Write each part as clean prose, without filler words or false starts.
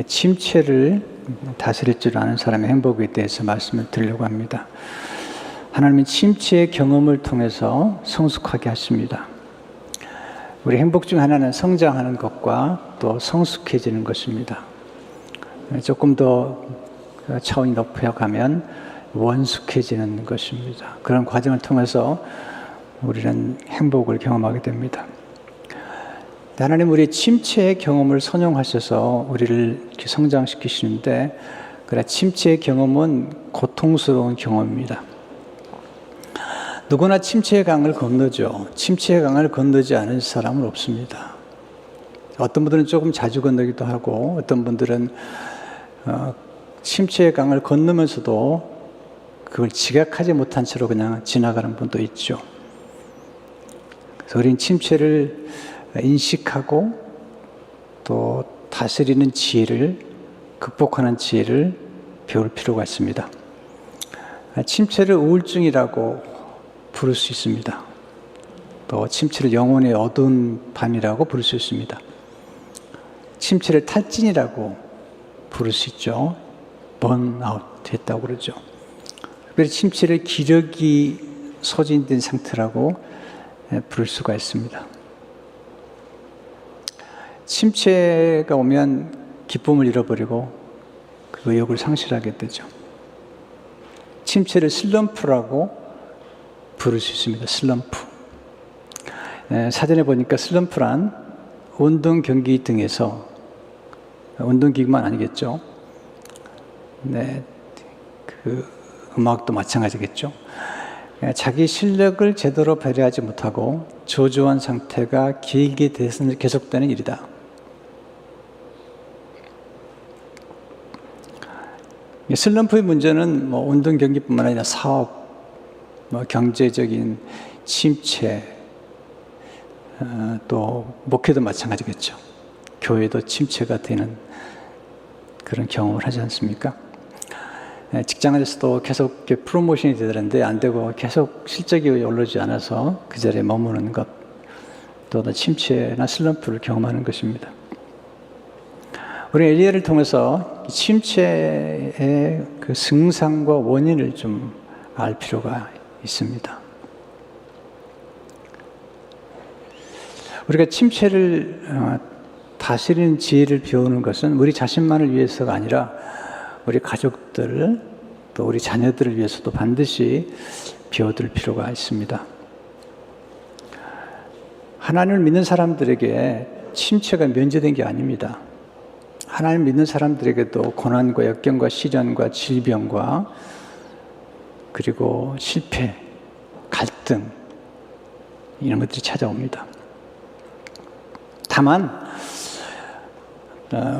침체를 다스릴 줄 아는 사람의 행복에 대해서 말씀을 드리려고 합니다. 하나님은 침체의 경험을 통해서 성숙하게 하십니다. 우리 행복 중 하나는 성장하는 것과 또 성숙해지는 것입니다. 조금 더 차원이 높여가면 원숙해지는 것입니다. 그런 과정을 통해서 우리는 행복을 경험하게 됩니다. 하나님 우리의 침체의 경험을 선용하셔서 우리를 이렇게 성장시키시는데, 그래 침체의 경험은 고통스러운 경험입니다. 누구나 침체의 강을 건너죠. 침체의 강을 건너지 않은 사람은 없습니다. 어떤 분들은 조금 자주 건너기도 하고, 어떤 분들은 침체의 강을 건너면서도 그걸 지각하지 못한 채로 그냥 지나가는 분도 있죠. 그래서 우리는 침체를 인식하고 또 다스리는 지혜를, 극복하는 지혜를 배울 필요가 있습니다. 침체를 우울증이라고 부를 수 있습니다. 또 침체를 영혼의 어두운 밤이라고 부를 수 있습니다. 침체를 탈진이라고 부를 수 있죠. 번아웃 했다고 그러죠. 그래서 침체를 기력이 소진된 상태라고 부를 수가 있습니다. 침체가 오면 기쁨을 잃어버리고 그 의욕을 상실하게 되죠. 침체를 슬럼프라고 부를 수 있습니다. 슬럼프. 사전에 보니까 슬럼프란 운동 경기 등에서, 운동기구만 아니겠죠. 네, 그 음악도 마찬가지겠죠. 자기 실력을 제대로 발휘하지 못하고 저조한 상태가 길게 계속되는 일이다. 슬럼프의 문제는 운동 경기뿐만 아니라 사업, 경제적인 침체, 또 목회도 마찬가지겠죠. 교회도 침체가 되는 그런 경험을 하지 않습니까? 직장에서도 계속 프로모션이 되는데 안 되고 계속 실적이 오르지 않아서 그 자리에 머무는 것, 또 침체나 슬럼프를 경험하는 것입니다. 우리 엘리야를 통해서 침체의 그 증상과 원인을 좀 알 필요가 있습니다. 우리가 침체를 다스리는 지혜를 배우는 것은 우리 자신만을 위해서가 아니라 우리 가족들, 또 우리 자녀들을 위해서도 반드시 배워둘 필요가 있습니다. 하나님을 믿는 사람들에게 침체가 면제된 게 아닙니다. 하나님을 믿는 사람들에게도 고난과 역경과 시련과 질병과 그리고 실패, 갈등, 이런 것들이 찾아옵니다. 다만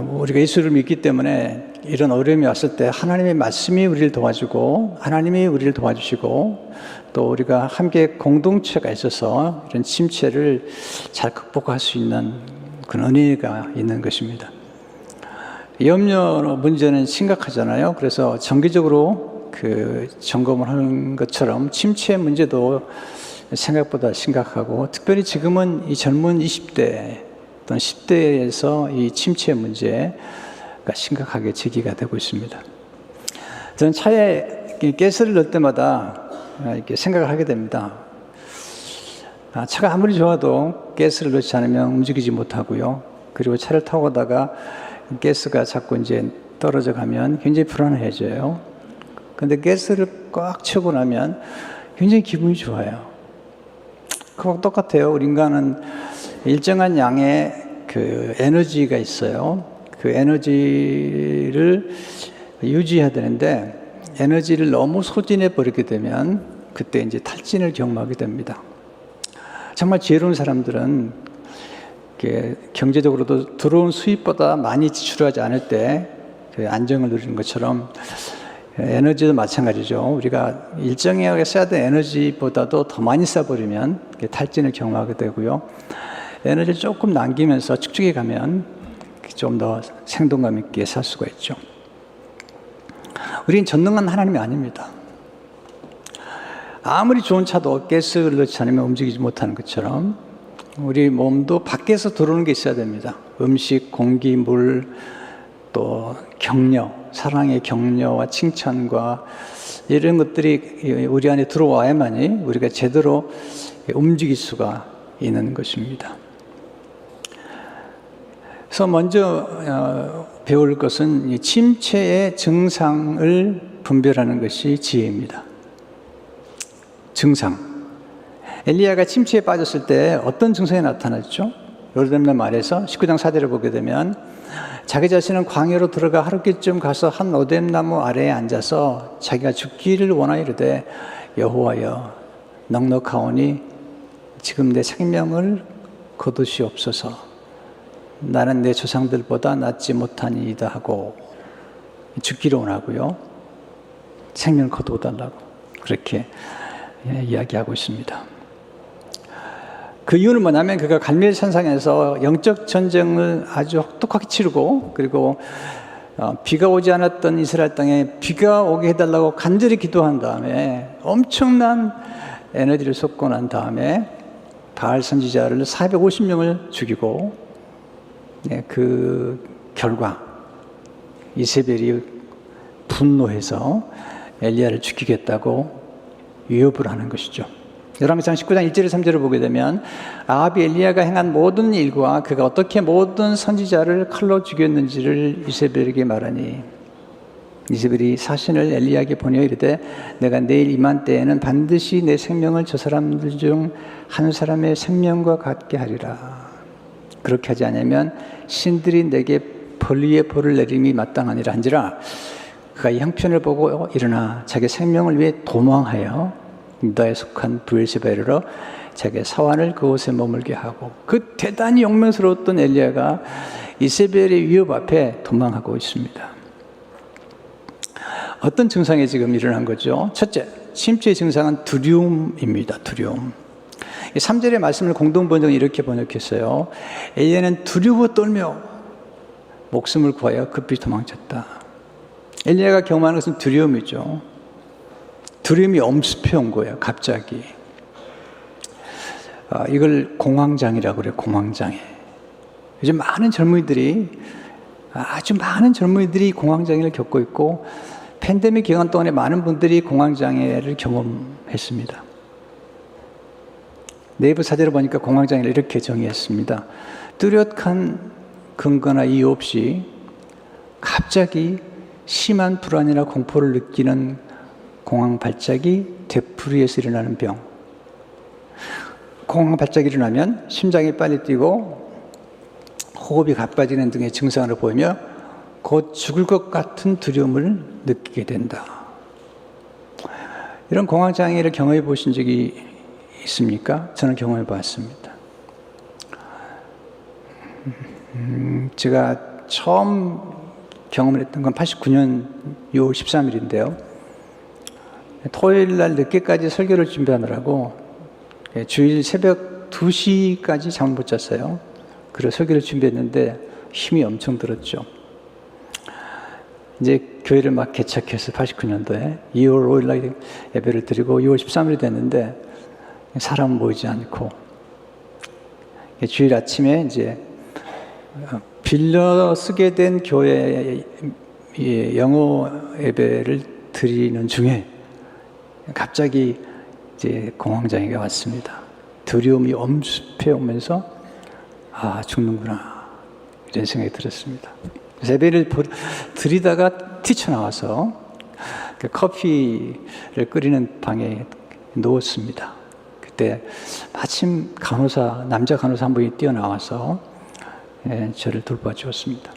우리가 예수를 믿기 때문에 이런 어려움이 왔을 때 하나님의 말씀이 우리를 도와주고, 하나님이 우리를 도와주시고, 또 우리가 함께 공동체가 있어서 이런 침체를 잘 극복할 수 있는 그런 은혜가 있는 것입니다. 염려 문제는 심각하잖아요. 그래서 정기적으로 그 점검을 하는 것처럼 침체 문제도 생각보다 심각하고, 특별히 지금은 이 젊은 20대 또는 10대에서 이 침체 문제가 심각하게 제기가 되고 있습니다. 저는 차에 가스를 넣을 때마다 이렇게 생각을 하게 됩니다. 차가 아무리 좋아도 가스를 넣지 않으면 움직이지 못하고요. 그리고 차를 타고 가다가 가스가 자꾸 이제 떨어져 가면 굉장히 불안해져요. 근데 가스를 꽉 채우고 나면 굉장히 기분이 좋아요. 그거 똑같아요. 우리 인간은 일정한 양의 그 에너지가 있어요. 그 에너지를 유지해야 되는데, 에너지를 너무 소진해 버리게 되면 그때 이제 탈진을 경험하게 됩니다. 정말 지혜로운 사람들은 경제적으로도 들어온 수입보다 많이 지출하지 않을 때 그 안정을 누리는 것처럼 에너지도 마찬가지죠. 우리가 일정하게 써야 되는 에너지보다도 더 많이 써버리면 탈진을 경험하게 되고요. 에너지를 조금 남기면서 축적해 가면 좀 더 생동감 있게 살 수가 있죠. 우리는 전능한 하나님이 아닙니다. 아무리 좋은 차도 가스를 넣지 않으면 움직이지 못하는 것처럼 우리 몸도 밖에서 들어오는 게 있어야 됩니다. 음식, 공기, 물, 또 격려, 사랑의 격려와 칭찬과 이런 것들이 우리 안에 들어와야만이 우리가 제대로 움직일 수가 있는 것입니다. 그래서 먼저 배울 것은 이 침체의 증상을 분별하는 것이 지혜입니다. 증상. 엘리야가 침체에 빠졌을 때 어떤 증상이 나타났죠? 요르단강 말에서 19장 4절을 보게 되면 자기 자신은 광야로 들어가 하루끼쯤 가서 한 오뎀나무 아래에 앉아서 자기가 죽기를 원하여 이르되 여호와여 넉넉하오니 지금 내 생명을 거두시옵소서. 나는 내 조상들보다 낫지 못하니이다 하고 죽기를 원하고요. 생명을 거두어달라고 그렇게 이야기하고 있습니다. 그 이유는 뭐냐면 그가 갈멜 산상에서 영적 전쟁을 아주 혹독하게 치르고 그리고 비가 오지 않았던 이스라엘 땅에 비가 오게 해달라고 간절히 기도한 다음에 엄청난 에너지를 쏟고 난 다음에 바알 선지자를 450명을 죽이고 그 결과 이세벨이 분노해서 엘리야를 죽이겠다고 위협을 하는 것이죠. 열왕기상 19장 1절에 3절을 보게 되면 아합이 엘리야가 행한 모든 일과 그가 어떻게 모든 선지자를 칼로 죽였는지를 이세벨에게 말하니 이세벨이 사신을 엘리야에게 보내어 이르되 내가 내일 이맘때에는 반드시 내 생명을 저 사람들 중 한 사람의 생명과 같게 하리라. 그렇게 하지 않으면 신들이 내게 벌 위에 벌을 내림이 마땅하니라 한지라. 그가 이 형편을 보고 일어나 자기 생명을 위해 도망하여 유다에 속한 브엘세바에 이르러 자기 사환을 그곳에 머물게 하고 그 대단히 용맹스러웠던 엘리야가 이세벨의 위협 앞에 도망하고 있습니다. 어떤 증상이 지금 일어난 거죠? 첫째, 침체의 증상은 두려움입니다. 두려움. 3절의 말씀을 공동번역은 이렇게 번역했어요. 엘리야는 두려워 떨며 목숨을 구하여 급히 도망쳤다. 엘리야가 경험하는 것은 두려움이죠. 두려움이 엄습해 온 거예요. 갑자기. 이걸 공황장애라고 그래요. 공황장애. 요즘 아주 많은 젊은이들이 공황장애를 겪고 있고 팬데믹 기간 동안에 많은 분들이 공황장애를 경험했습니다. 네이버 사전을 보니까 공황장애를 이렇게 정의했습니다. 뚜렷한 근거나 이유 없이 갑자기 심한 불안이나 공포를 느끼는 공황 발작이 되풀이해서 일어나는 병. 공황 발작이 일어나면 심장이 빨리 뛰고 호흡이 가빠지는 등의 증상을 보이며 곧 죽을 것 같은 두려움을 느끼게 된다. 이런 공황장애를 경험해 보신 적이 있습니까? 저는 경험해 봤습니다. 제가 처음 경험을 했던 건 89년 6월 13일인데요. 토요일 날 늦게까지 설교를 준비하느라고 주일 새벽 2시까지 잠을 못 잤어요. 그래서 설교를 준비했는데 힘이 엄청 들었죠. 이제 교회를 막 개척해서 89년도에 2월 5일 날 예배를 드리고 6월 13일이 됐는데 사람 모이지 않고 주일 아침에 이제 빌려 쓰게 된 교회 영어 예배를 드리는 중에 갑자기 이제 공황장애가 왔습니다. 두려움이 엄습해 오면서 죽는구나 이런 생각이 들었습니다. 예배를 드리다가 튀쳐나와서 그 커피를 끓이는 방에 누웠습니다. 그때 마침 남자 간호사 한 분이 뛰어나와서 저를 돌봐 주었습니다.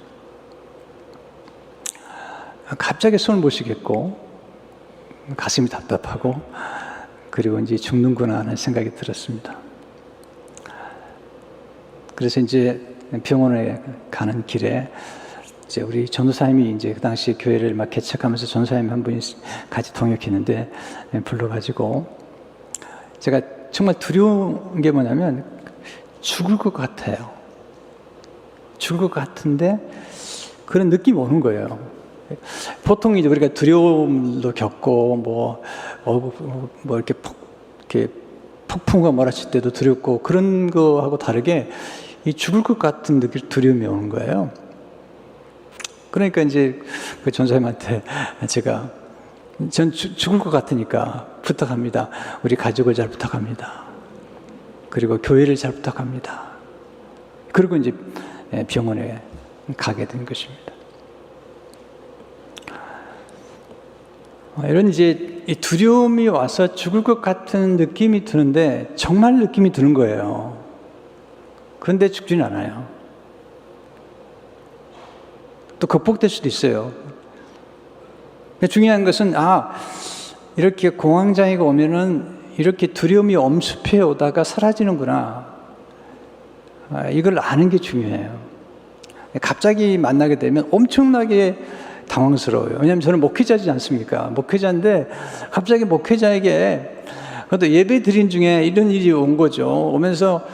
갑자기 숨을 못 쉬겠고 가슴이 답답하고 그리고 이제 죽는구나 하는 생각이 들었습니다. 그래서 이제 병원에 가는 길에 이제 우리 전도사님이 이제 그 당시 교회를 막 개척하면서 전도사님 한 분이 같이 동역했는데 불러가지고 제가 정말 두려운 게 뭐냐면 죽을 것 같아요. 죽을 것 같은데 그런 느낌이 오는 거예요. 보통 이제 우리가 두려움도 겪고 뭐 이렇게 폭풍과 몰아칠 때도 두렵고 그런 거하고 다르게 이 죽을 것 같은 두려움이 오는 거예요. 그러니까 이제 그 전사님한테 제가 전 죽을 것 같으니까 부탁합니다. 우리 가족을 잘 부탁합니다. 그리고 교회를 잘 부탁합니다. 그리고 이제 병원에 가게 된 것입니다. 이런 이제 두려움이 와서 죽을 것 같은 느낌이 드는데 정말 느낌이 드는 거예요. 그런데 죽지는 않아요. 또 극복될 수도 있어요. 중요한 것은 이렇게 공황장애가 오면은 이렇게 두려움이 엄습해 오다가 사라지는구나. 이걸 아는 게 중요해요. 갑자기 만나게 되면 엄청나게 당황스러워요. 왜냐하면 저는 목회자지 않습니까? 목회자인데 갑자기 목회자에게 그것도 예배 드린 중에 이런 일이 온 거죠. 오면서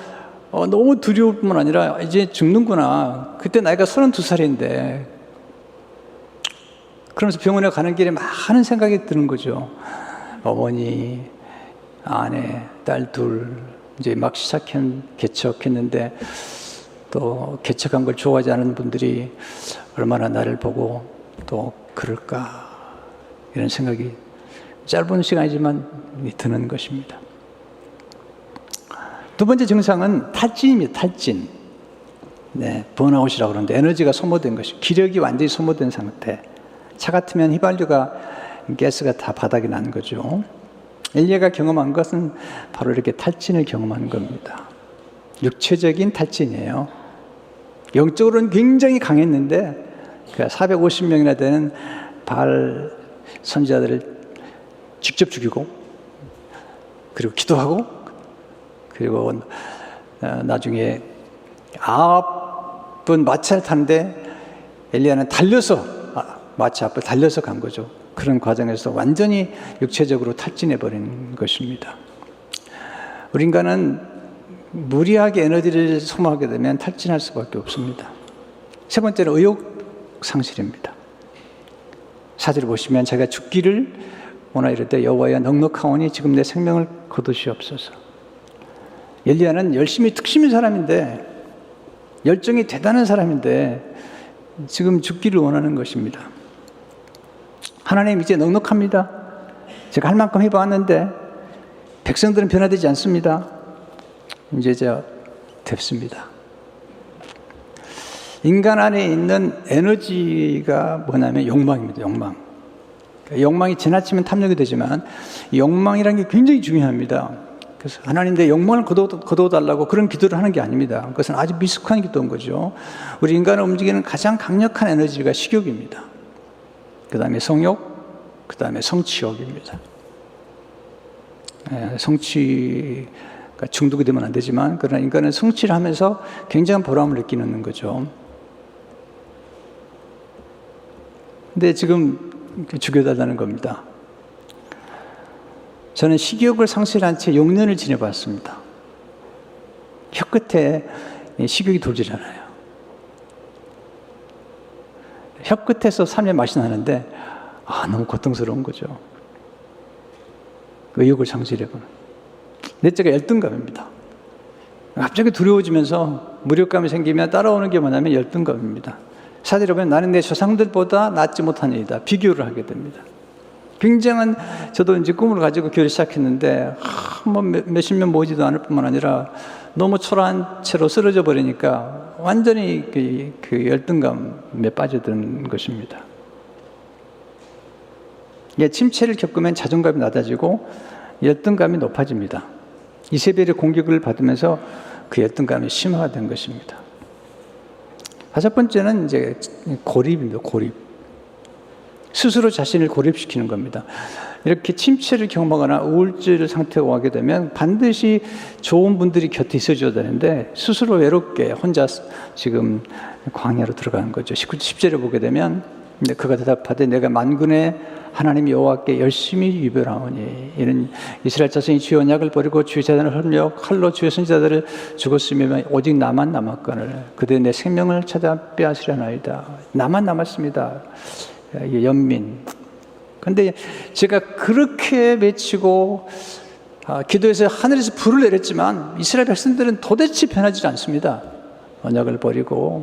너무 두려울 뿐만 아니라 이제 죽는구나. 그때 나이가 32살인데 그러면서 병원에 가는 길에 많은 생각이 드는 거죠. 어머니, 아내, 딸 둘 이제 막 개척했는데 또 개척한 걸 좋아하지 않는 분들이 얼마나 나를 보고 또 그럴까 이런 생각이 짧은 시간이지만 드는 것입니다. 두 번째 증상은 탈진입니다. 탈진. 번아웃이라고 그러는데 에너지가 소모된 것이 기력이 완전히 소모된 상태. 차 같으면 휘발유가 가스가 다 바닥에 난 거죠. 엘리야가 경험한 것은 바로 이렇게 탈진을 경험한 겁니다. 육체적인 탈진이에요. 영적으로는 굉장히 강했는데 450명이나 되는 바알 선지자들을 직접 죽이고 그리고 기도하고 그리고 나중에 아합은 마차를 타는데 엘리야는 달려서 마차 앞을 달려서 간 거죠. 그런 과정에서 완전히 육체적으로 탈진해버린 것입니다. 우리 인간은 무리하게 에너지를 소모하게 되면 탈진할 수밖에 없습니다. 세 번째는 의욕 상실입니다. 사절을 보시면 자기가 죽기를 원하 이르되 여호와여 넉넉하오니 지금 내 생명을 거두시옵소서. 엘리야는 열심히 특심인 사람인데 열정이 대단한 사람인데 지금 죽기를 원하는 것입니다. 하나님 이제 넉넉합니다. 제가 할 만큼 해봤는데 백성들은 변화되지 않습니다. 이제 됐습니다. 인간 안에 있는 에너지가 뭐냐면 욕망입니다. 욕망. 욕망이 지나치면 탐욕이 되지만 욕망이라는 게 굉장히 중요합니다. 그래서 하나님 내 욕망을 거둬달라고 그런 기도를 하는 게 아닙니다. 그것은 아주 미숙한 기도인 거죠. 우리 인간을 움직이는 가장 강력한 에너지가 식욕입니다. 그 다음에 성욕, 그 다음에 성취욕입니다. 성취가 중독이 되면 안 되지만 그러나 인간은 성취를 하면서 굉장한 보람을 느끼는 거죠. 근데 지금 죽여달라는 겁니다. 저는 식욕을 상실한 채 6년을 지내봤습니다. 혀끝에 식욕이 돌질 않아요. 혀끝에서 삶의 맛이 나는데 너무 고통스러운 거죠. 의욕을 상실해보는. 넷째가 열등감입니다. 갑자기 두려워지면서 무력감이 생기면 따라오는 게 뭐냐면 열등감입니다. 사실을 보면 나는 내 조상들보다 낫지 못하니이다. 비교를 하게 됩니다. 굉장한 저도 이제 꿈을 가지고 교회를 시작했는데 몇십 년 모이지도 않을 뿐만 아니라 너무 초라한 채로 쓰러져 버리니까 완전히 그 열등감에 빠져드는 것입니다. 침체를 겪으면 자존감이 낮아지고 열등감이 높아집니다. 이세벨의 공격을 받으면서 그 열등감이 심화된 것입니다. 다섯 번째는 이제 고립입니다. 고립. 스스로 자신을 고립시키는 겁니다. 이렇게 침체를 경험하거나 우울증 상태가 오게 되면 반드시 좋은 분들이 곁에 있어줘야 되는데 스스로 외롭게 혼자 지금 광야로 들어가는 거죠. 10절에 보게 되면 그가 대답하되 내가 만군의 하나님 여호와께 열심히 유별하오니 이는 이스라엘 자손이 주의 언약을 버리고 주의 제단을 헐며 칼로 주의 선지자들을 죽었으며 오직 나만 남았거늘 그대 내 생명을 찾아 빼앗으려나이다. 나만 남았습니다. 연민. 그런데 제가 그렇게 외치고 기도해서 하늘에서 불을 내렸지만 이스라엘 백성들은 도대체 변하지 않습니다. 언약을 버리고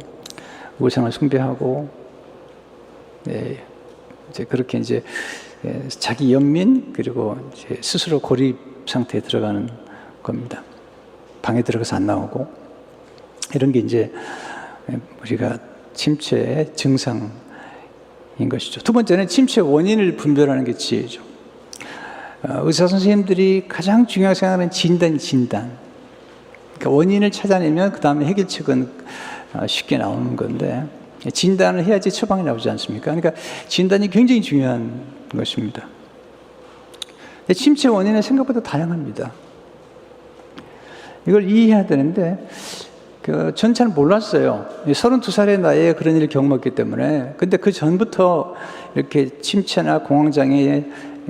우상을 숭배하고 네, 이제 그렇게 이제 자기 연민 그리고 이제 스스로 고립 상태에 들어가는 겁니다. 방에 들어가서 안 나오고 이런 게 이제 우리가 침체의 증상인 것이죠. 두 번째는 침체 원인을 분별하는 게 지혜죠. 의사 선생님들이 가장 중요하게 생각하는 진단. 그러니까 원인을 찾아내면 그 다음에 해결책은 쉽게 나오는 건데 진단을 해야지 처방이 나오지 않습니까? 그러니까 진단이 굉장히 중요한 것입니다. 근데 침체 원인은 생각보다 다양합니다. 이걸 이해해야 되는데 전 잘 몰랐어요. 32살의 나이에 그런 일을 경험했기 때문에. 근데 그 전부터 이렇게 침체나 공황장애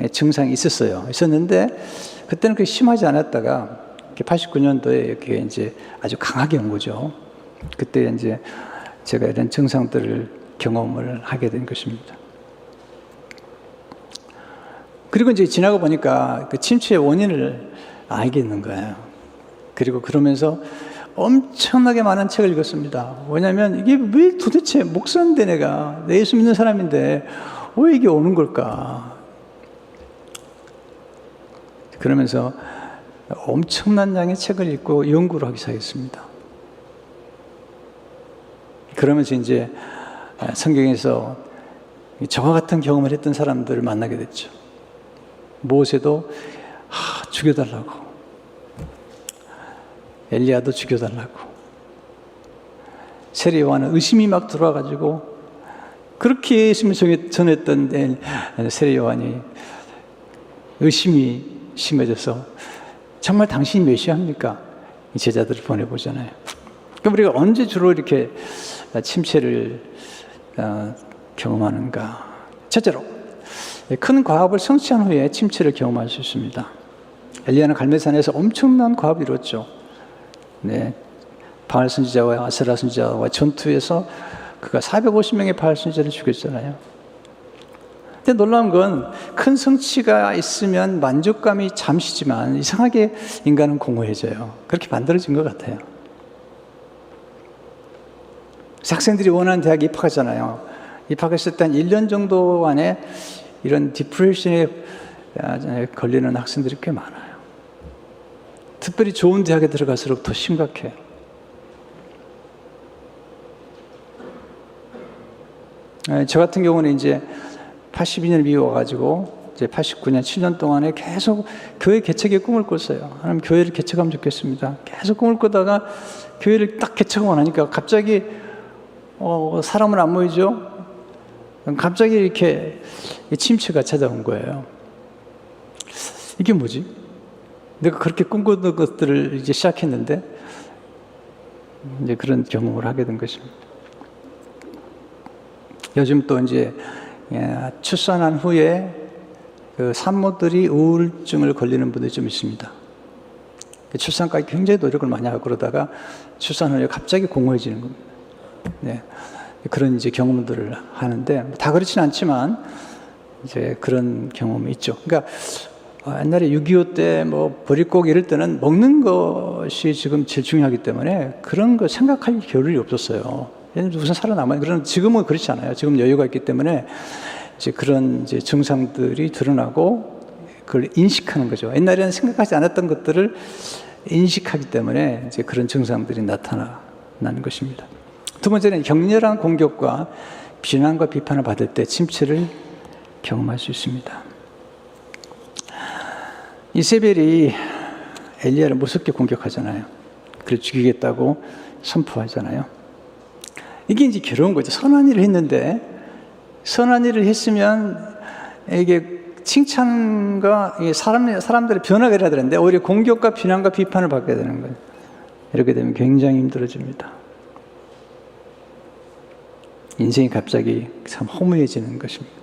증상이 있었는데 그때는 그렇게 심하지 않았다가 89년도에 이렇게 이제 아주 강하게 온 거죠. 그때 이제 제가 이런 증상들을 경험을 하게 된 것입니다. 그리고 이제 지나고 보니까 그 침체의 원인을 알겠는 거예요. 그리고 그러면서 엄청나게 많은 책을 읽었습니다. 왜냐하면 이게 왜 도대체 목사인데 내가 예수 믿는 사람인데 왜 이게 오는 걸까? 그러면서 엄청난 양의 책을 읽고 연구를 하기 시작했습니다. 그러면서 이제 성경에서 저와 같은 경험을 했던 사람들을 만나게 됐죠. 모세도 죽여달라고, 엘리야도 죽여달라고, 세례 요한은 의심이 막 들어와가지고 그렇게 예수님을 전했던 세례 요한이 의심이 심해져서 정말 당신이 메시아입니까? 이 제자들을 보내보잖아요. 그럼 우리가 언제 주로 이렇게 침체를 경험하는가? 첫째로 큰 과업을 성취한 후에 침체를 경험할 수 있습니다. 엘리야는 갈멜산에서 엄청난 과업을 이뤘죠. 네, 바알 선지자와 아세라 선지자와 전투에서 그가 450명의 바알 선지자를 죽였잖아요. 근데 놀라운 건 큰 성취가 있으면 만족감이 잠시지만 이상하게 인간은 공허해져요. 그렇게 만들어진 것 같아요. 학생들이 원하는 대학에 입학하잖아요. 입학했을 때 한 1년 정도 안에 이런 디프레션에 걸리는 학생들이 꽤 많아요. 특별히 좋은 대학에 들어갈수록 더 심각해요. 저 같은 경우는 이제 82년 미국 와가지고 이제 89년 7년 동안에 계속 교회 개척의 꿈을 꿨어요. 하나님 교회를 개척하면 좋겠습니다. 계속 꿈을 꾸다가 교회를 딱 개척하고 나니까 갑자기 사람은 안 모이죠. 갑자기 이렇게 침체가 찾아온 거예요. 이게 뭐지? 내가 그렇게 꿈꾸던 것들을 이제 시작했는데 이제 그런 경험을 하게 된 것입니다. 요즘 또 이제 출산한 후에 그 산모들이 우울증을 걸리는 분들이 좀 있습니다. 출산까지 굉장히 노력을 많이 하고 그러다가 출산 후에 갑자기 공허해지는 겁니다. 네. 그런 이제 경험들을 하는데 다 그렇진 않지만 이제 그런 경험이 있죠. 그러니까 옛날에 6.25 때 뭐 보릿고기 이럴 때는 먹는 것이 지금 제일 중요하기 때문에 그런 거 생각할 겨를이 없었어요. 무슨 살아남아요. 그러나 지금은 그렇지 않아요. 지금 여유가 있기 때문에 이제 그런 이제 증상들이 드러나고 그걸 인식하는 거죠. 옛날에는 생각하지 않았던 것들을 인식하기 때문에 이제 그런 증상들이 나타나는 것입니다. 두 번째는 격렬한 공격과 비난과 비판을 받을 때 침체를 경험할 수 있습니다. 이세벨이 엘리야를 무섭게 공격하잖아요. 그를 죽이겠다고 선포하잖아요. 이게 이제 괴로운 거죠. 선한 일을 했는데 선한 일을 했으면 이게 칭찬과 사람들의 변화가 일어나야 되는데 오히려 공격과 비난과 비판을 받게 되는 거예요. 이렇게 되면 굉장히 힘들어집니다. 인생이 갑자기 참 허무해지는 것입니다.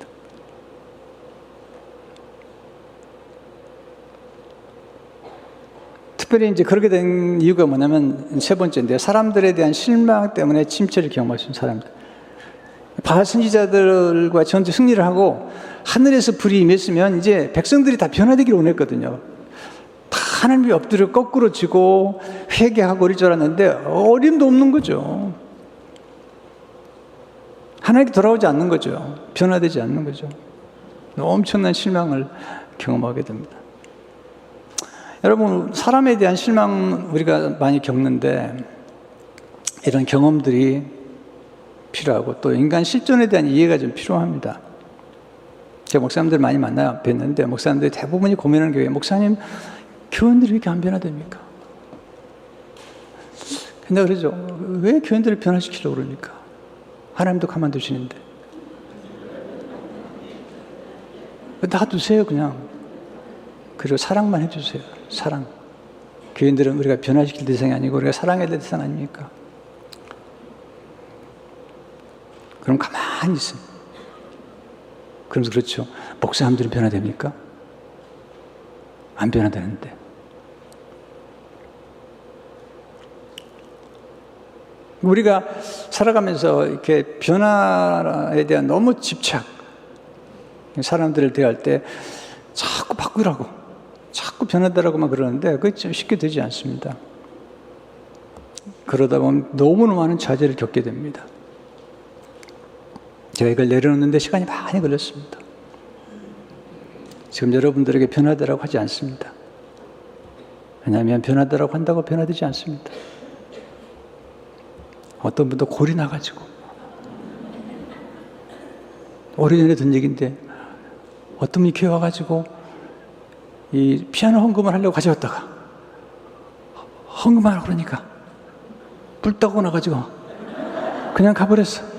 특별히 이제 그렇게 된 이유가 뭐냐면 세 번째인데요. 사람들에 대한 실망 때문에 침체를 경험할 수 있는 사람들. 바알 선지자들과 전투 승리를 하고 하늘에서 불이 임했으면 이제 백성들이 다 변화되기를 원했거든요. 다 하나님이 엎드려 거꾸로 지고 회개하고 이럴 줄 알았는데 어림도 없는 거죠. 하나님께 돌아오지 않는 거죠. 변화되지 않는 거죠. 엄청난 실망을 경험하게 됩니다. 여러분, 사람에 대한 실망 우리가 많이 겪는데 이런 경험들이 필요하고 또 인간 실존에 대한 이해가 좀 필요합니다. 제가 목사님들 많이 만나 뵀는데 목사님들이 대부분이 고민하는 게 목사님, 교인들이 왜 이렇게 안 변화됩니까? 근데 그러죠. 왜 교인들을 변화시키려고 그러니까? 하나님도 가만두시는데. 놔두세요, 그냥. 그리고 사랑만 해주세요. 사랑. 교인들은 우리가 변화시킬 대상이 아니고 우리가 사랑해야 될 대상 아닙니까? 그럼 가만히 있어요. 그러면서 그렇죠. 목사님들은 변화됩니까? 안 변화되는데. 우리가 살아가면서 이렇게 변화에 대한 너무 집착, 사람들을 대할 때 자꾸 바꾸라고, 자꾸 변하더라고만 그러는데 그게 좀 쉽게 되지 않습니다. 그러다 보면 너무나 많은 좌절을 겪게 됩니다. 제가 이걸 내려놓는데 시간이 많이 걸렸습니다. 지금 여러분들에게 변하더라고 하지 않습니다. 왜냐하면 변하더라고 한다고 변화되지 않습니다. 어떤 분도 골이 나가지고 오래전에 든 얘기인데 어떤 분이 교회 와가지고 이 피아노 헌금을 하려고 가져왔다가 헌금하라고 그러니까 뿔 떠고 나가지고 그냥 가버렸어.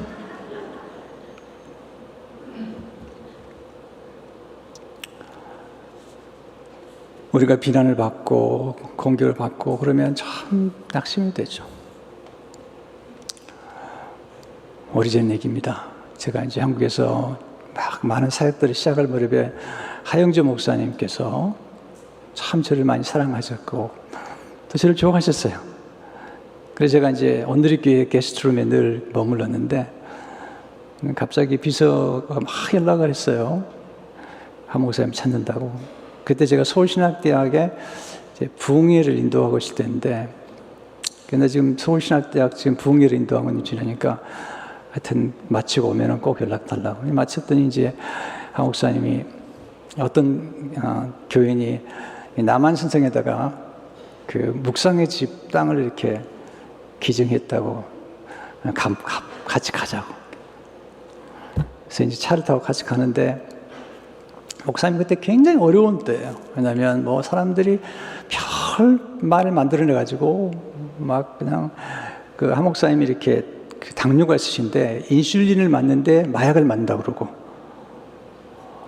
우리가 비난을 받고 공격을 받고 그러면 참 낙심이 되죠. 오래전 얘기입니다. 제가 이제 한국에서 막 많은 사역들을 시작할 무렵에 하영조 목사님께서 참 저를 많이 사랑하셨고 또 저를 좋아하셨어요. 그래서 제가 이제 온누리교회 게스트룸에 늘 머물렀는데 갑자기 비서가 막 연락을 했어요. 한 목사님 찾는다고. 그때 제가 서울신학대학에 이제 부흥회를 인도하고 있을 때인데 근데 지금 서울신학대학 지금 부흥회를 인도하고 있는 중이니까 하여튼 마치고 오면은 꼭 연락 달라고. 마쳤더니 이제 한 목사님이 어떤 교인이 남한산성에다가 그 묵상의 집 땅을 이렇게 기증했다고 같이 가자고. 그래서 이제 차를 타고 같이 가는데 목사님 그때 굉장히 어려운 때예요. 왜냐하면 뭐 사람들이 별 말을 만들어내가지고 막 그냥 그 한 목사님이 이렇게 그 당뇨가 있으신데 인슐린을 맞는데 마약을 맞는다고 그러고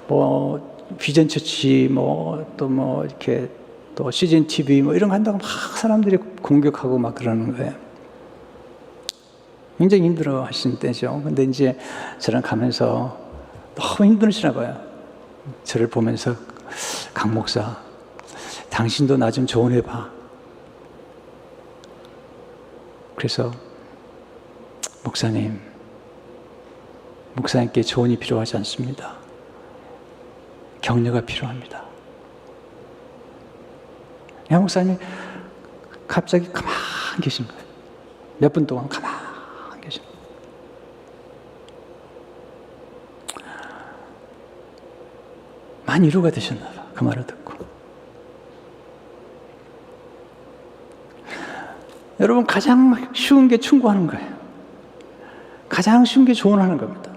뭐 비전처치 뭐 또 뭐 이렇게 또 CGN TV 뭐 이런 거 한다고 막 사람들이 공격하고 막 그러는 거예요. 굉장히 힘들어 하시는 때죠. 근데 이제 저랑 가면서 너무 힘드시나 봐요. 저를 보면서 강 목사, 당신도 나 좀 조언해봐. 그래서 목사님께 조언이 필요하지 않습니다. 격려가 필요합니다. 양 목사님이 갑자기 가만히 계신 거예요. 몇 분 동안 가만히 계신 거예요. 많이 위로가 되셨나 봐. 그 말을 듣고. 여러분 가장 쉬운 게 충고하는 거예요. 가장 쉬운 게 조언하는 겁니다.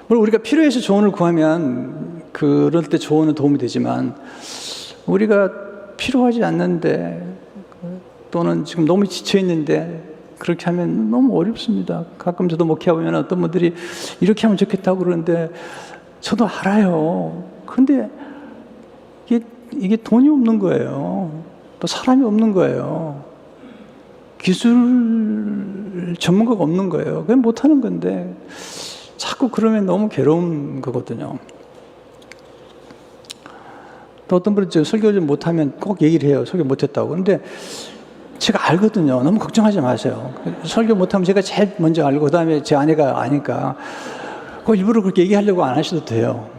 물론 우리가 필요해서 조언을 구하면 그럴 때 조언은 도움이 되지만 우리가 필요하지 않는데 또는 지금 너무 지쳐있는데 그렇게 하면 너무 어렵습니다. 가끔 저도 목회하면 어떤 분들이 이렇게 하면 좋겠다고 그러는데 저도 알아요. 그런데 이게 돈이 없는 거예요. 또 사람이 없는 거예요. 기술 전문가가 없는 거예요. 그냥 못하는 건데 자꾸 그러면 너무 괴로운 거거든요. 또 어떤 분은 설교 좀 못하면 꼭 얘기를 해요. 설교 못했다고. 근데 제가 알거든요. 너무 걱정하지 마세요. 설교 못하면 제가 제일 먼저 알고 그다음에 제 아내가 아니까 그 일부러 그렇게 얘기하려고 안 하셔도 돼요.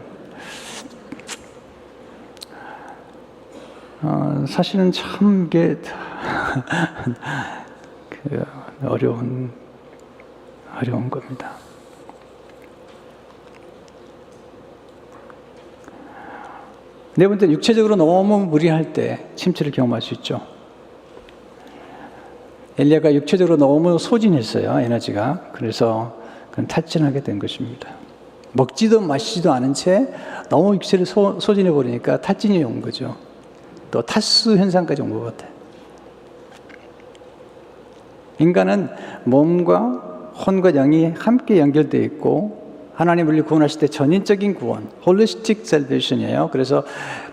사실은 참 이게 어려운 겁니다. 네 번째, 육체적으로 너무 무리할 때 침체를 경험할 수 있죠. 엘리야가 육체적으로 너무 소진했어요, 에너지가. 그래서 그는 탈진하게 된 것입니다. 먹지도 마시지도 않은 채 너무 육체를 소진해 버리니까 탈진이 온 거죠. 또 탈수 현상까지 온 것 같아요. 인간은 몸과 혼과 영이 함께 연결되어 있고, 하나님 우리를 구원하실 때 전인적인 구원, 홀리스틱 셀베이션이에요. 그래서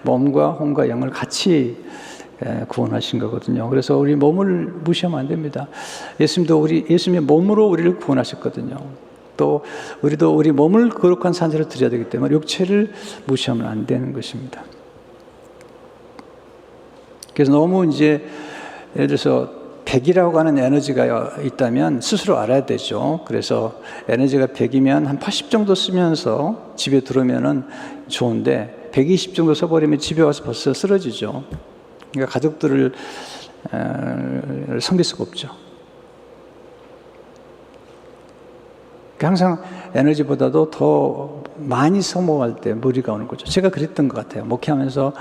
몸과 혼과 영을 같이 구원하신 거거든요. 그래서 우리 몸을 무시하면 안 됩니다. 예수님의 몸으로 우리를 구원하셨거든요. 또 우리도 우리 몸을 거룩한 산재로 드려야 되기 때문에 육체를 무시하면 안 되는 것입니다. 그래서 너무 이제 예를 들어서 100이라고 하는 에너지가 있다면 스스로 알아야 되죠. 그래서 에너지가 100이면 한 80 정도 쓰면서 집에 들어오면은 좋은데 120 정도 써버리면 집에 와서 벌써 쓰러지죠. 그러니까 가족들을 섬길 수가 없죠. 항상 에너지보다도 더 많이 소모할 때 무리가 오는 거죠. 제가 그랬던 것 같아요. 목회하면서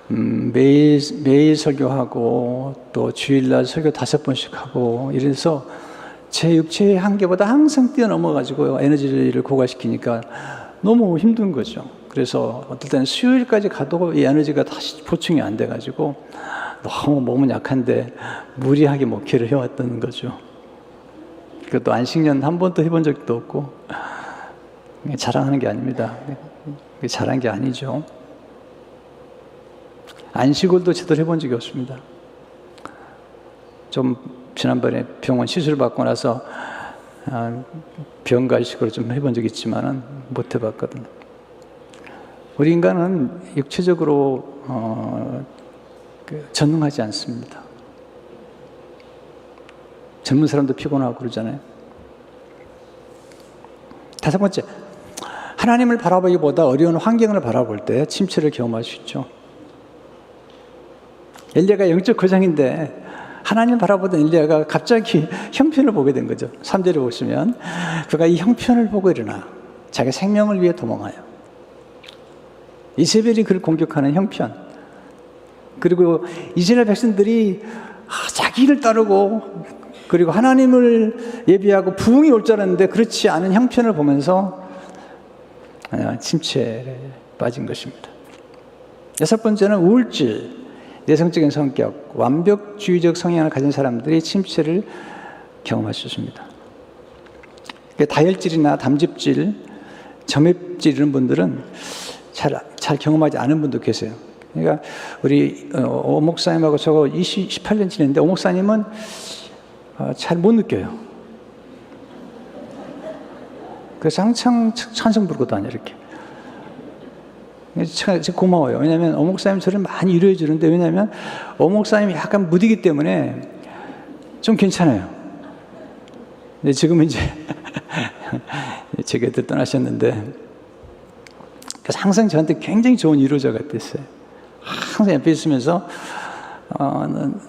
매일 설교하고 또 주일날 설교 5번씩 하고 이래서 제 육체의 한계보다 항상 뛰어넘어가지고 에너지를 고갈시키니까 너무 힘든 거죠. 그래서 어떨 때는 수요일까지 가도 이 에너지가 다시 보충이 안 돼가지고 너무 몸은 약한데 무리하게 목회를 해왔던 거죠. 그것도 안식년 한 번도 해본 적도 없고, 자랑하는 게 아닙니다. 잘한 게 아니죠. 안식일도 제대로 해본 적이 없습니다. 좀 지난번에 병원 시술 받고 나서 병가식으로 좀 해본 적이 있지만은 못 해봤거든요. 우리 인간은 육체적으로 전능하지 않습니다. 젊은 사람도 피곤하고 그러잖아요. 5번째, 하나님을 바라보기보다 어려운 환경을 바라볼 때 침체를 경험할 수 있죠. 엘리야가 영적 거장인데 하나님 바라보던 엘리야가 갑자기 형편을 보게 된 거죠. 3절에 보시면 그가 이 형편을 보고 일어나 자기 생명을 위해 도망하여 이세벨이 그를 공격하는 형편, 그리고 이스라엘 백성들이 자기를 따르고 그리고 하나님을 예비하고 부흥이 올 줄 알았는데 그렇지 않은 형편을 보면서 침체에 빠진 것입니다. 6번째는 우울증, 내성적인 성격, 완벽주의적 성향을 가진 사람들이 침체를 경험할 수 있습니다. 다혈질이나 담즙질, 점액질 이런 분들은 잘 경험하지 않은 분도 계세요. 그러니까 우리 오 목사님하고 저거 18년 지냈는데 오 목사님은 잘 못 느껴요. 그래서 항상 찬송 부르고 다녀 이렇게. 제가 고마워요. 왜냐하면 오 목사님 저를 많이 위로해 주는데, 왜냐하면 오 목사님이 약간 무디기 때문에 좀 괜찮아요. 근데 지금은 이제 제 곁에 떠나셨는데, 그래서 항상 저한테 굉장히 좋은 위로자가 됐어요. 항상 옆에 있으면서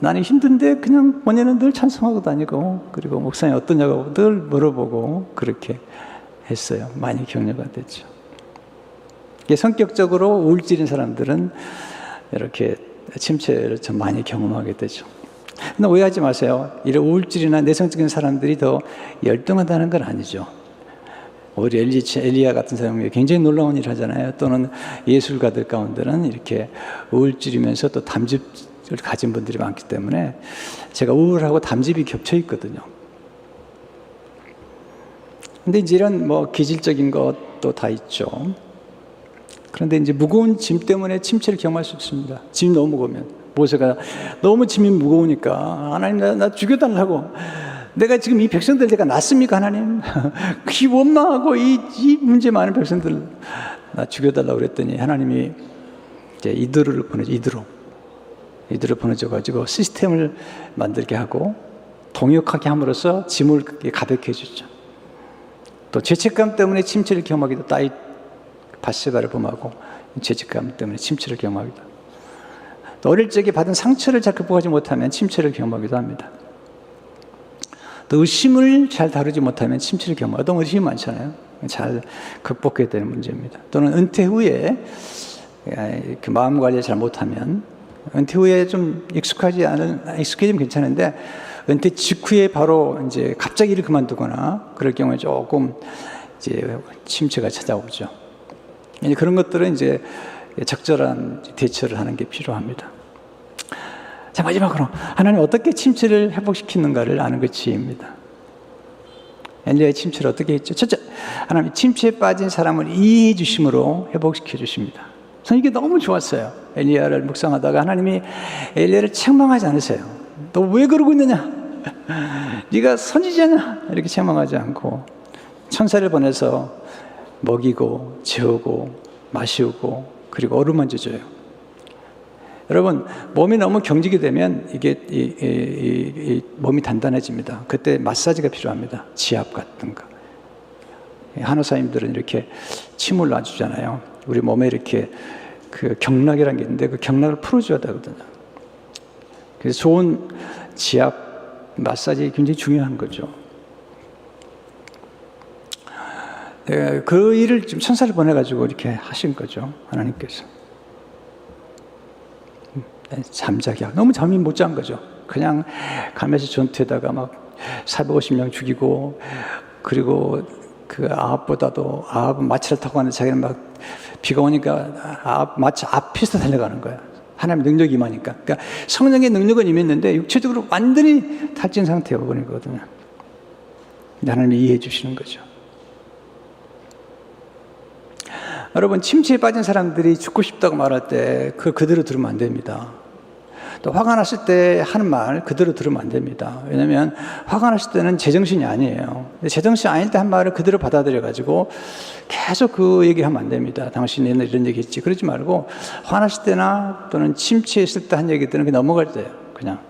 나는 힘든데 그냥 뭐냐는 늘 찬송하고 다니고, 그리고 목사님 어떠냐고 늘 물어보고 그렇게 했어요. 많이 격려가 됐죠. 성격적으로 우울질인 사람들은 이렇게 침체를 좀 많이 경험하게 되죠. 근데 오해하지 마세요. 이런 우울질이나 내성적인 사람들이 더 열등하다는 건 아니죠. 우리 엘리야 같은 사람이 굉장히 놀라운 일을 하잖아요. 또는 예술가들 가운데는 이렇게 우울질이면서 또 담즙을 가진 분들이 많기 때문에 제가 우울하고 담즙이 겹쳐 있거든요. 근데 이제 이런 기질적인 것도 다 있죠. 그런데 이제 무거운 짐 때문에 침체를 경험할 수 있습니다. 짐이 너무 무거우면. 모세가 너무 짐이 무거우니까 하나님 나 죽여달라고. 내가 지금 이 백성들 내가 낫습니까 하나님? 이 원망하고 이 문제 많은 백성들 나 죽여달라고 그랬더니 하나님이 이제 이드로를 보내죠. 이드로 보내줘가지고 시스템을 만들게 하고 동역하게 함으로써 짐을 가볍게 해주죠. 또 죄책감 때문에 침체를 경험하기도, 딸이 바세바를 범하고 죄책감 때문에 침체를 경험하기도, 또 어릴 적에 받은 상처를 잘 극복하지 못하면 침체를 경험하기도 합니다. 또 의심을 잘 다루지 못하면 침체를 경험하고, 어떤 의심이 많잖아요. 잘 극복해야 되는 문제입니다. 또는 은퇴 후에 그 마음 관리 잘 못하면 은퇴 후에 좀 익숙해지면 괜찮은데 은퇴 직후에 바로 이제 갑자기 일을 그만두거나 그럴 경우에 조금 이제 침체가 찾아오죠. 이제 그런 것들은 이제 적절한 대처를 하는 게 필요합니다. 자, 마지막으로 하나님 어떻게 침체를 회복시키는가를 아는 것입니다. 엘리야의 침체를 어떻게 했죠? 첫째, 하나님 침체에 빠진 사람을 이해해 주심으로 회복시켜 주십니다. 저는 이게 너무 좋았어요. 엘리야를 묵상하다가 하나님이 엘리야를 책망하지 않으세요. 너 왜 그러고 있느냐? 네가 선지자냐? 이렇게 책망하지 않고 천사를 보내서 먹이고 재우고 마시우고 그리고 어루만져 줘요. 여러분, 몸이 너무 경직이 되면 이게 몸이 단단해집니다. 그때 마사지가 필요합니다. 지압 같은 거. 한의사님들은 이렇게 침을 놔주잖아요. 우리 몸에 이렇게 그 경락이라는 게 있는데 그 경락을 풀어줘야 되거든요. 그래서 좋은 지압 마사지 굉장히 중요한 거죠. 그 일을 지금 천사를 보내가지고 이렇게 하신 거죠. 하나님께서. 잠자기 너무 잠이 못 잔 거죠. 그냥 가메시 전투에다가 막 450명 죽이고 그리고 그 아합보다도 아합은 마차를 타고 가는데 자기는 막 비가 오니까 마차 앞에서 달려가는 거예요. 하나님의 능력이 임하니까. 그러니까 성령의 능력은 임했는데 육체적으로 완전히 탈진 상태가 버린 거거든요. 근데 하나님이 이해해 주시는 거죠. 여러분, 침체에 빠진 사람들이 죽고 싶다고 말할 때 그대로 들으면 안 됩니다. 또 화가 났을 때 하는 말 그대로 들으면 안 됩니다. 왜냐하면 화가 났을 때는 제정신이 아니에요. 제정신이 아닐 때 한 말을 그대로 받아들여가지고 계속 그 얘기하면 안 됩니다. 당신이 옛날에 이런 얘기 했지. 그러지 말고 화났을 때나 또는 침체했을 때 한 얘기들은 그냥 넘어갈 때예요. 그냥.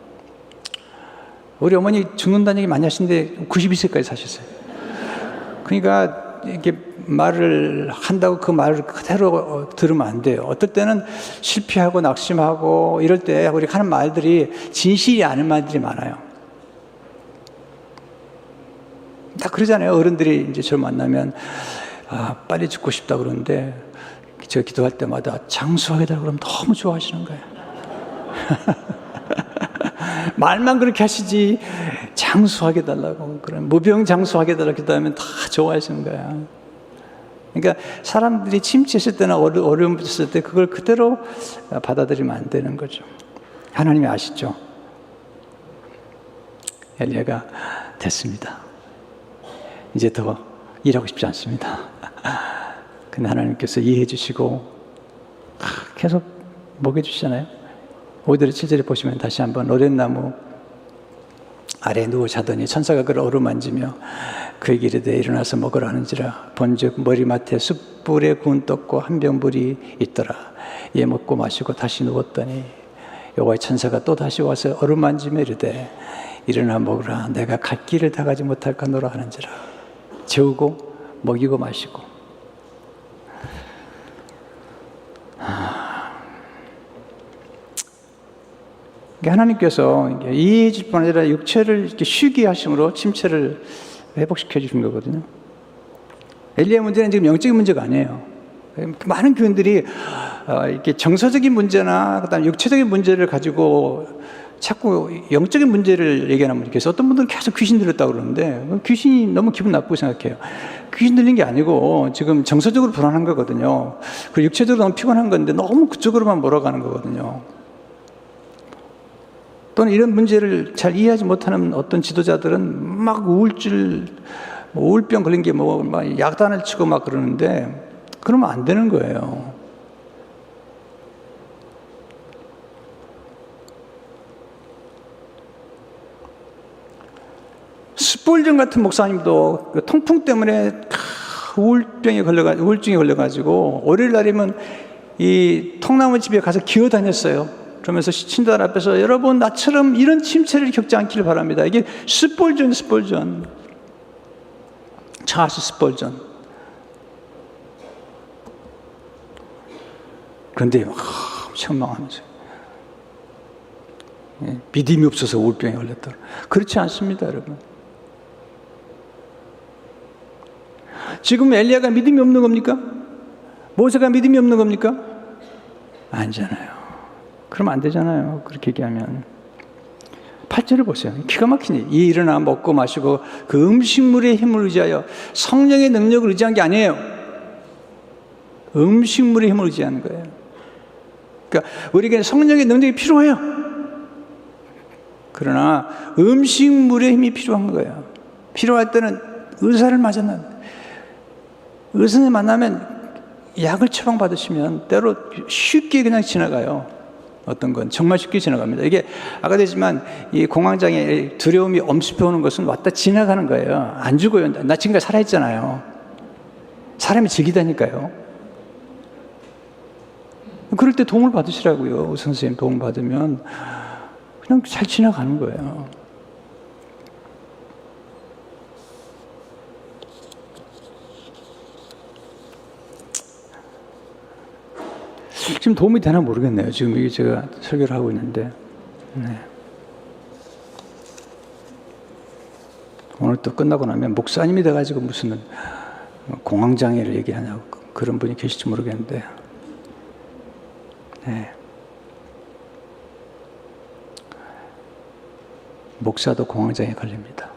우리 어머니 죽는다는 얘기 많이 하시는데 92세까지 사셨어요. 그러니까 이렇게 말을 한다고 그 말을 그대로 들으면 안 돼요. 어떨 때는 실패하고 낙심하고 이럴 때 우리가 하는 말들이 진실이 아닌 말들이 많아요. 다 그러잖아요. 어른들이 이제 저를 만나면 빨리 죽고 싶다 그러는데 제가 기도할 때마다 장수하게 달라고 그러면 너무 좋아하시는 거예요. 말만 그렇게 하시지 장수하게 달라고 그런 무병장수하게 달라고 기도하면 다 좋아하시는 거야. 그러니까 사람들이 침체했을 때나 어려움 있을 때 그걸 그대로 받아들이면 안 되는 거죠. 하나님이 아시죠? 엘리야가 됐습니다. 이제 더 일하고 싶지 않습니다. 근데 하나님께서 이해해 주시고 계속 먹여주시잖아요. 5절 7절에 보시면 다시 한번 로뎀나무 아래에 누워 자더니 천사가 그를 어루만지며 그에게 이르되 일어나서 먹으라 하는지라 본즉 머리맡에 숯불에 구운 떡과 한 병 물이 있더라. 이에 먹고 마시고 다시 누웠더니 여호와의 천사가 또 다시 와서 어루만지며 이르되 일어나 먹으라. 내가 갈 길을 다 가지 못할까노라 하는지라. 재우고 먹이고 마시고. 하나님께서 이해해 줄 뿐 아니라 육체를 이렇게 쉬게 하심으로 침체를 회복시켜 주신 거거든요. 엘리야 문제는 지금 영적인 문제가 아니에요. 많은 교인들이 이렇게 정서적인 문제나 그다음에 육체적인 문제를 가지고 자꾸 영적인 문제를 얘기하는 분이 계세요. 어떤 분들은 계속 귀신 들렸다고 그러는데 귀신이 너무 기분 나쁘고 생각해요. 귀신 들린 게 아니고 지금 정서적으로 불안한 거거든요. 그리고 육체적으로 너무 피곤한 건데 너무 그쪽으로만 몰아가는 거거든요. 또는 이런 문제를 잘 이해하지 못하는 어떤 지도자들은 막 우울병 걸린 게 막 약단을 치고 막 그러는데 그러면 안 되는 거예요. 스폴전 같은 목사님도 통풍 때문에 우울증에 걸려가지고 월요일 날이면 이 통나무 집에 가서 기어다녔어요. 그러면서 신도들 앞에서 여러분 나처럼 이런 침체를 겪지 않기를 바랍니다. 이게 스폴전. 찰스 스폴전. 그런데 책망하면서 믿음이 없어서 우울병에 걸렸다. 그렇지 않습니다, 여러분. 지금 엘리야가 믿음이 없는 겁니까? 모세가 믿음이 없는 겁니까? 아니잖아요. 그러면 안 되잖아요. 그렇게 얘기하면. 8절을 보세요. 기가 막히니. 이 일어나 먹고 마시고 그 음식물의 힘을 의지하여 성령의 능력을 의지한 게 아니에요. 음식물의 힘을 의지하는 거예요. 그러니까 우리에게 성령의 능력이 필요해요. 그러나 음식물의 힘이 필요한 거예요. 필요할 때는 의사를 만나면, 의사를 만나면 약을 처방받으시면 때로 쉽게 그냥 지나가요. 어떤 건 정말 쉽게 지나갑니다. 이게 아까 되지만 이 공황장애 두려움이 엄습해 오는 것은 왔다 지나가는 거예요. 안 죽어요. 나 지금까지 살아있잖아요. 사람이 즐기다니까요. 그럴 때 도움을 받으시라고요. 선생님 도움 받으면 그냥 잘 지나가는 거예요. 지금 도움이 되나 모르겠네요. 지금 이게 제가 설교를 하고 있는데. 네. 오늘 또 끝나고 나면 목사님이 돼가지고 무슨 공황장애를 얘기하냐고 그런 분이 계실지 모르겠는데. 네. 목사도 공황장애 걸립니다.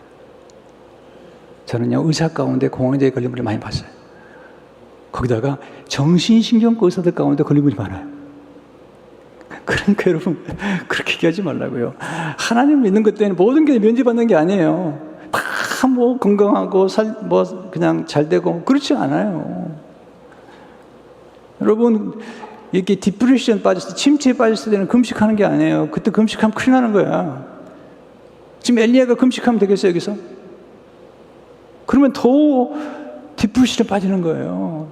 저는요, 의사 가운데 공황장애 걸린 분을 많이 봤어요. 거기다가 정신신경과 의사들 가운데 걸린 분이 많아요. 그러니까 여러분, 그렇게 얘기하지 말라고요. 하나님 믿는 것 때문에 모든 게 면제받는 게 아니에요. 다 뭐 건강하고 그냥 잘 되고 그렇지 않아요. 여러분, 이렇게 디프레션 빠졌을 때, 침체에 빠졌을 때는 금식하는 게 아니에요. 그때 금식하면 큰일 나는 거야. 지금 엘리야가 금식하면 되겠어요, 여기서? 그러면 더 디프레션에 빠지는 거예요.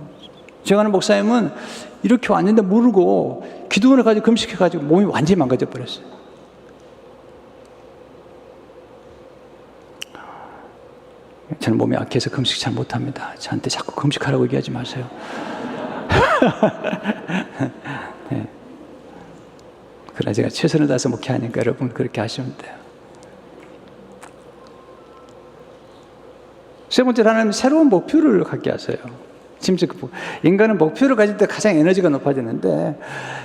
제가 아는 목사님은 이렇게 왔는데 모르고 기도원을 가지고 금식해가지고 몸이 완전히 망가져 버렸어요. 저는 몸이 약해서 금식 잘 못합니다. 저한테 자꾸 금식하라고 얘기하지 마세요. 네. 그러나 제가 최선을 다해서 목회하니까 여러분 그렇게 하시면 돼요. 세 번째로 하나님 새로운 목표를 갖게 하세요. 인간은 목표를 가질 때 가장 에너지가 높아지는데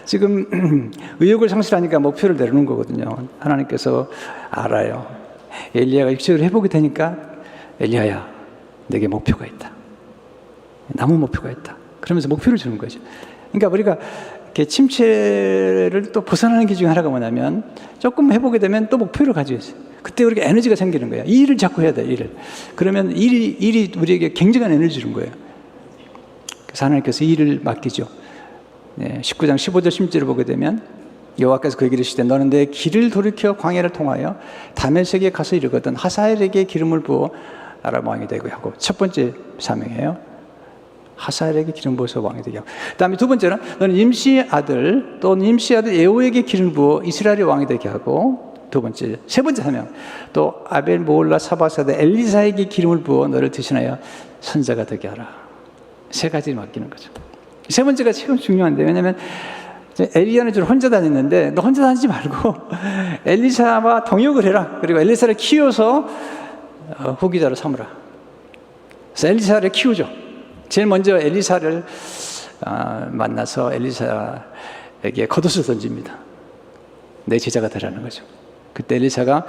지금 의욕을 상실하니까 목표를 내려놓은 거거든요. 하나님께서 알아요. 엘리야가 육체를 회복이 되니까 엘리야야, 내게 목표가 있다. 남은 목표가 있다. 그러면서 목표를 주는 거죠. 그러니까 우리가 이렇게 침체를 또 벗어나는 길 중에 하나가 뭐냐면 조금 회복이 되면 또 목표를 가지고 있어요. 그때 우리가 에너지가 생기는 거예요. 이 일을 자꾸 해야 돼, 일을. 그러면 일이 우리에게 굉장한 에너지를 주는 거예요. 그래서 하나님께서 이 일을 맡기죠. 네, 19장 15절 16절을 보게 되면 여호와께서 그에게 이르시되 너는 내 길을 돌이켜 광야를 통하여 다메섹에 가서 이르거든 하사엘에게 기름을 부어 아람 왕이 되고 하고 첫 번째 사명이에요. 하사엘에게 기름 부어서 왕이 되게 하고 그 다음에 두 번째는 너는 임시의 아들 또 임시의 아들 예후에게 기름 부어 이스라엘의 왕이 되게 하고 두 번째, 세 번째 사명 또 아벨 모올라 사바사드 엘리사에게 기름을 부어 너를 대신하여 선자가 되게 하라. 세 가지를 맡기는 거죠. 세 번째가 최고 중요한데 왜냐하면 엘리야는 주로 혼자 다녔는데 너 혼자 다니지 말고 엘리사와 동역을 해라. 그리고 엘리사를 키워서 후기자로 삼으라. 그래서 엘리사를 키우죠. 제일 먼저 엘리사를 만나서 엘리사에게 겉옷을 던집니다. 내 제자가 되라는 거죠. 그때 엘리사가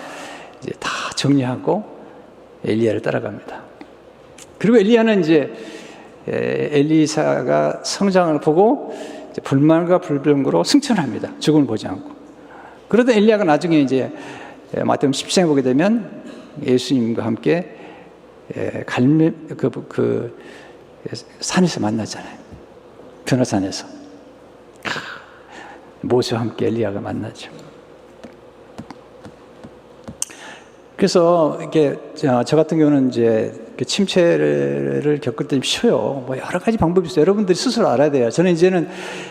이제 다 정리하고 엘리야를 따라갑니다. 그리고 엘리야는 이제 엘리사가 성장을 보고 이제 불만과 불평으로 승천합니다. 죽음을 보지 않고. 그러다 엘리야가 나중에 이제 마태복음 17장에 보게 되면 예수님과 함께 산에서 만나잖아요. 변화산에서. 모세와 함께 엘리야가 만나죠. 그래서 이게 저 같은 경우는 이제 침체를 겪을 때 좀 쉬어요. 뭐 여러 가지 방법이 있어요. 여러분들이 스스로 알아야 돼요. 저는 이제는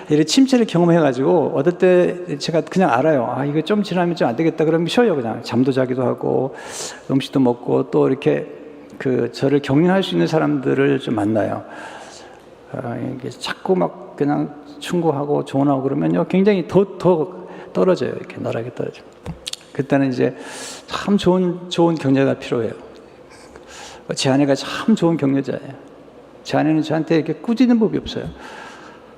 이런 침체를 경험해가지고 어떨 때 제가 그냥 알아요. 아 이거 좀 지나면 좀 안 되겠다. 그러면 쉬어요. 그냥 잠도 자기도 하고 음식도 먹고 또 이렇게 저를 격려할 수 있는 사람들을 좀 만나요. 이게 자꾸 막 그냥 충고하고 조언하고 그러면요 굉장히 더 떨어져요. 이렇게 나락에 떨어져. 그때는 이제 참 좋은 격려가 필요해요. 제 아내가 참 좋은 격려자예요. 제 아내는 저한테 이렇게 꾸짖는 법이 없어요.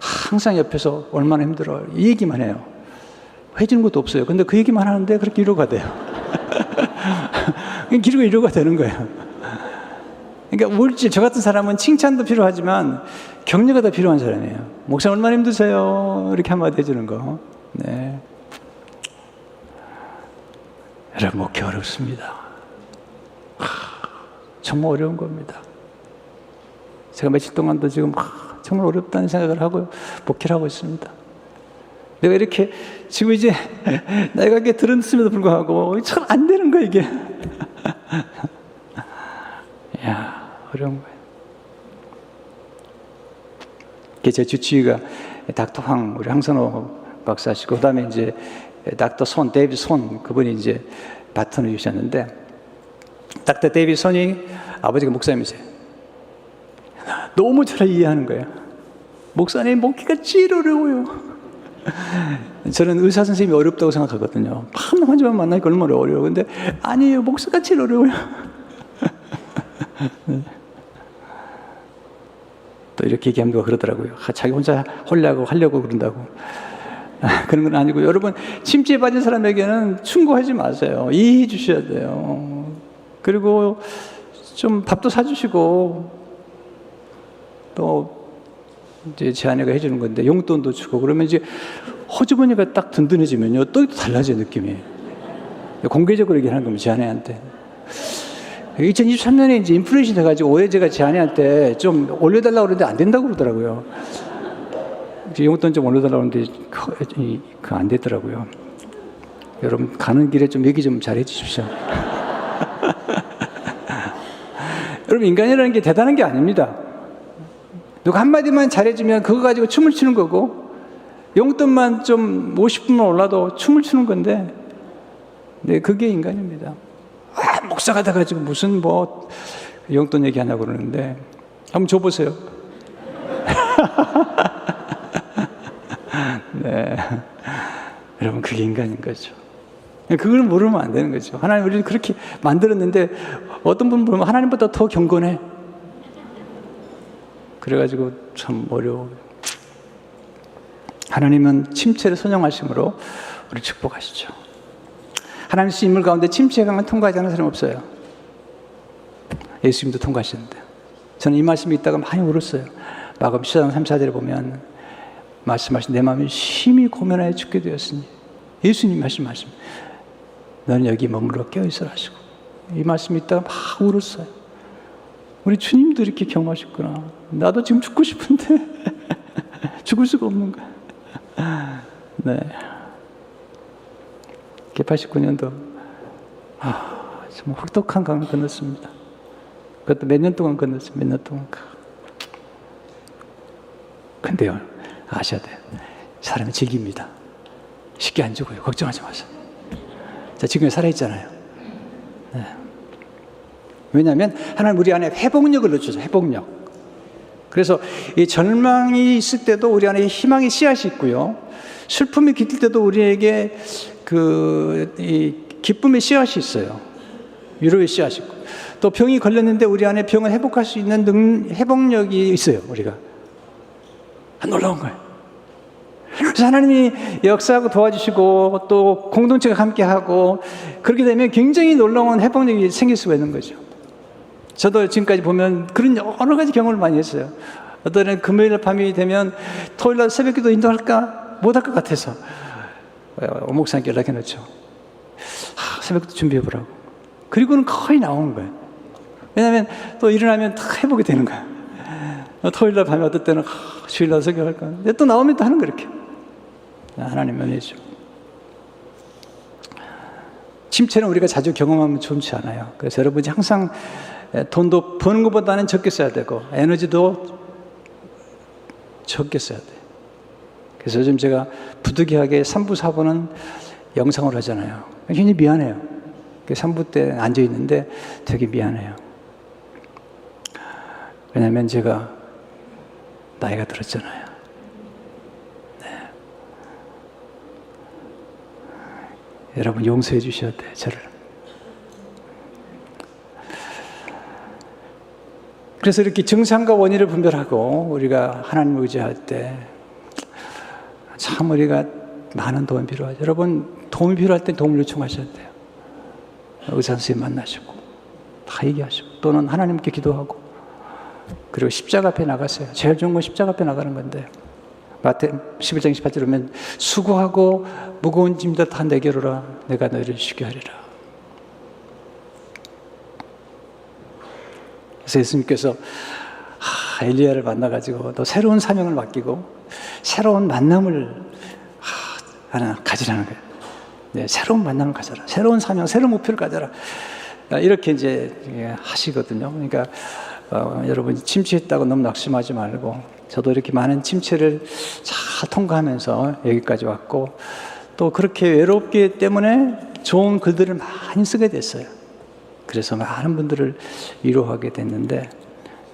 항상 옆에서 얼마나 힘들어 이 얘기만 해요. 해주는 것도 없어요. 근데 그 얘기만 하는데 그렇게 위로가 돼요. 기도가 위로가 되는 거예요. 그러니까 물질, 저 같은 사람은 칭찬도 필요하지만 격려가 더 필요한 사람이에요. 목사님 얼마나 힘드세요? 이렇게 한마디 해주는 거. 네. 여러분, 목회 어렵습니다. 정말 어려운 겁니다. 제가 며칠 동안도 지금 정말 어렵다는 생각을 하고 목회를 하고 있습니다. 내가 이렇게 지금 이제 나이가 이렇게 들었음에도 불구하고 참 안 되는 거야 이게. 야, 어려운 거예요. 제 주치의가 닥터 황, 우리 황선호 박사시고, 그 다음에 이제 닥터 손, 데이비 손, 그분이 이제 바톤을 주셨는데, 닥터 데이비 손이 아버지가 목사님이세요. 너무 저를 이해하는 거예요. 목사님, 목회가 제일 어려워요. 저는 의사 선생님이 어렵다고 생각하거든요. 한 환자만 만나니까 얼마나 어려워요. 근데 아니에요, 목사가 제일 어려워요. 또 이렇게 얘기하면 누가 그러더라고요. 자기 혼자 하려고 그런다고. 그런 건 아니고, 여러분, 침체에 빠진 사람에게는 충고하지 마세요. 이해해 주셔야 돼요. 그리고 좀 밥도 사주시고, 또 이제 제 아내가 해주는 건데 용돈도 주고, 그러면 이제 호주머니가 딱 든든해지면요, 또 달라져요, 느낌이. 공개적으로 얘기하는 겁니다, 제 아내한테. 2023년에 이제 인플레이션 돼가지고 올해 제가 제 아내한테 좀 올려달라고 그러는데 안 된다고 그러더라고요. 용돈 좀 올려달라고 하는데 그거 안 되더라고요. 여러분, 가는 길에 좀 얘기 좀 잘해 주십시오. 여러분, 인간이라는 게 대단한 게 아닙니다. 누가 한마디만 잘해주면 그거 가지고 춤을 추는 거고, 용돈만 좀 50분만 올라도 춤을 추는 건데, 네, 그게 인간입니다. 목사가 돼가지고 무슨 뭐 용돈 얘기하냐고 그러는데, 한번 줘보세요. 네. 여러분, 그게 인간인 거죠. 그걸 모르면 안 되는 거죠. 하나님 우리를 그렇게 만들었는데, 어떤 분은 보면 하나님보다 더 경건해. 그래가지고 참 어려워요. 하나님은 침체를 선용하심으로 우리 축복하시죠. 하나님 주신 인물 가운데 침체의 강을 통과하지 않은 사람이 없어요. 예수님도 통과하셨는데, 저는 이 말씀이 있다가 많이 울었어요. 마가복음 10장 3, 4절에 보면 말씀하신, 내 마음이 심히 고면하여 죽게 되었으니, 예수님 말씀 너는 여기 머물러 깨어있으라 하시고, 이 말씀이 있다가 막 울었어요. 우리 주님도 이렇게 경험하셨구나. 나도 지금 죽고 싶은데 죽을 수가 없는 거야. 네. 89년도 정말 혹독한 강을 건넜습니다. 그것도 몇 년 동안 건넜어요. 몇 년 동안. 근데요, 아셔야 돼요. 사람이 즐깁니다. 쉽게 안 죽어요. 걱정하지 마세요. 자, 지금 살아있잖아요. 네. 왜냐하면 하나님 우리 안에 회복력을 넣어주죠. 회복력. 그래서 이 절망이 있을 때도 우리 안에 희망의 씨앗이 있고요, 슬픔이 깃들 때도 우리에게 이 기쁨의 씨앗이 있어요. 위로의 씨앗이 있고, 또 병이 걸렸는데 우리 안에 병을 회복할 수 있는 회복력이 있어요. 우리가 놀라운 거예요. 그래서 하나님이 역사하고 도와주시고, 또 공동체가 함께하고, 그렇게 되면 굉장히 놀라운 회복력이 생길 수가 있는 거죠. 저도 지금까지 보면 그런 여러 가지 경험을 많이 했어요. 어떤 때는 금요일 밤이 되면 토요일 날 새벽기도 인도할까 못할 것 같아서 목사님께 연락해 놓죠. 새벽기도 준비해보라고. 그리고는 거의 나오는 거예요. 왜냐하면 또 일어나면 다 회복이 되는 거예요. 토요일 날 밤에 어떨 때는 주일 날 설교할까. 근데 또 나오면 또 하는 거 이렇게. 하나님 은혜죠. 침체는 우리가 자주 경험하면 좋지 않아요. 그래서 여러분이 항상 돈도 버는 것보다는 적게 써야 되고, 에너지도 적게 써야 돼요. 그래서 요즘 제가 부득이하게 3부, 4부는 영상으로 하잖아요. 굉장히 미안해요. 3부 때 앉아있는데 되게 미안해요. 왜냐하면 제가 나이가 들었잖아요. 네. 여러분 용서해 주셔야 돼요, 저를. 그래서 이렇게 증상과 원인을 분별하고 우리가 하나님을 의지할 때 참 우리가 많은 도움이 필요하죠. 여러분, 도움이 필요할 때 도움을 요청하셔야 돼요. 의사 선생님 만나시고 다 얘기하시고, 또는 하나님께 기도하고, 그리고 십자가 앞에 나가세요. 제일 좋은 건 십자가 앞에 나가는 건데, 마태 11장 28절 보면 수고하고 무거운 짐들 다 내게로 오라, 내가 너희를 쉬게 하리라. 그래서 예수님께서 엘리야를 만나가지고 또 새로운 사명을 맡기고 새로운 만남을 하나 가지라는 거예요. 네, 새로운 만남을 가져라. 새로운 사명, 새로운 목표를 가져라. 이렇게 이제 하시거든요. 그러니까 여러분, 침체했다고 너무 낙심하지 말고, 저도 이렇게 많은 침체를 잘 통과하면서 여기까지 왔고, 또 그렇게 외롭기 때문에 좋은 글들을 많이 쓰게 됐어요. 그래서 많은 분들을 위로하게 됐는데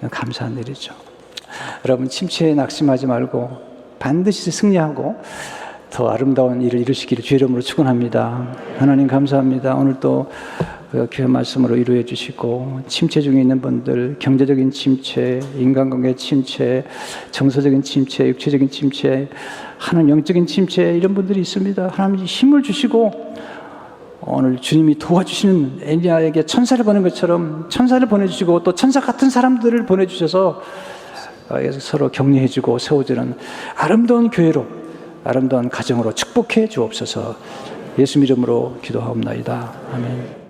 감사한 일이죠. 여러분, 침체에 낙심하지 말고 반드시 승리하고 더 아름다운 일을 이루시기를 주의 이름으로 축원합니다. 하나님 감사합니다. 오늘 또 귀한 말씀으로 위로해 주시고, 침체 중에 있는 분들, 경제적인 침체, 인간관계 침체, 정서적인 침체, 육체적인 침체, 하는 영적인 침체, 이런 분들이 있습니다. 하나님 힘을 주시고, 오늘 주님이 도와주시는 엘리야에게 천사를 보낸 것처럼 천사를 보내주시고, 또 천사 같은 사람들을 보내주셔서 서로 격려해주고 세워주는 아름다운 교회로, 아름다운 가정으로 축복해 주옵소서. 예수 이름으로 기도하옵나이다. 아멘.